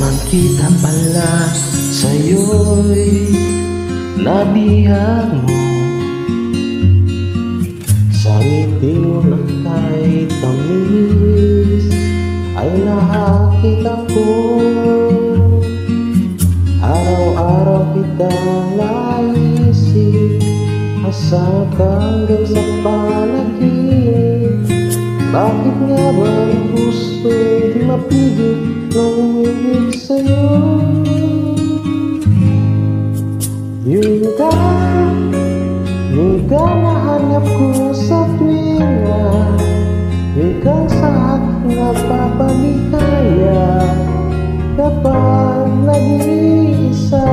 Nakita pala sa'yo'y nabihag mo. Sa ngiti mo na kahit tamis ay nakakita ko. Araw-araw kitang naisip, asa ka hanggang sa panaginip. Bakit nga ba ang puso di mapigil na umiibig sa'yo? Yun ka nahanap ko sa tuwinga, yun kang sa aking napapaligaya kapag nag-iisa.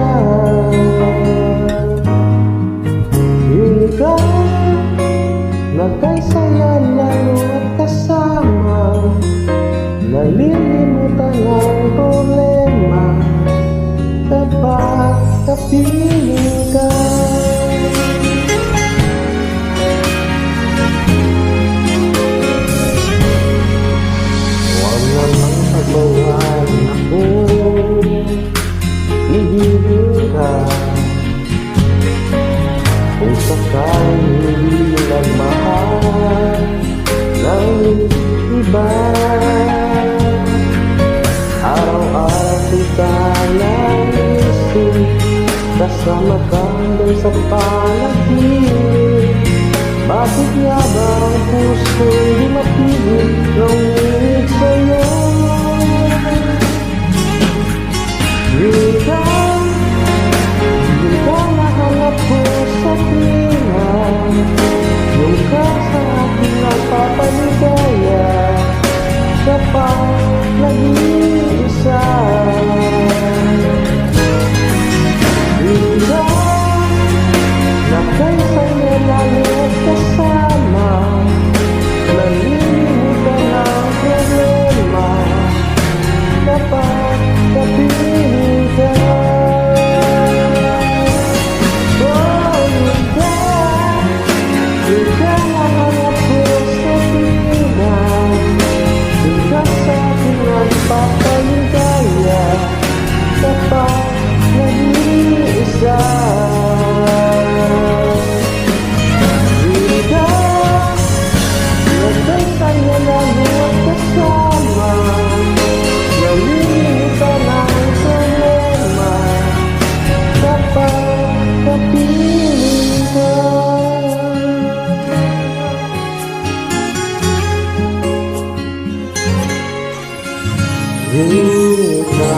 Yun ka nagkaisaya lalo at kasama, nalilimutan ang problema kapag kapiling ka. Huwag namang pagbawalan ako, ibigin ka. Kung sakaling hindi nagmahal ng iba, araw-araw kita naisip, kasama ka hanggang sa panaginip. Bakit nga ba ang puso di mapigil na umiibig sa'yo? Yun ka nahanap ko sa tuwinga, yun ka sa aking napapaligaya kapag nag-iisa. Yun ka nagkaisaya lalo at kasama, nalilimutan ang problema kapag kapiling ka. Papaligaya kapag nag-iisa. Hindi ka nagkaisaya lalo at kasama, nalilimutan ang problema kapag kapiling ka. Yun ka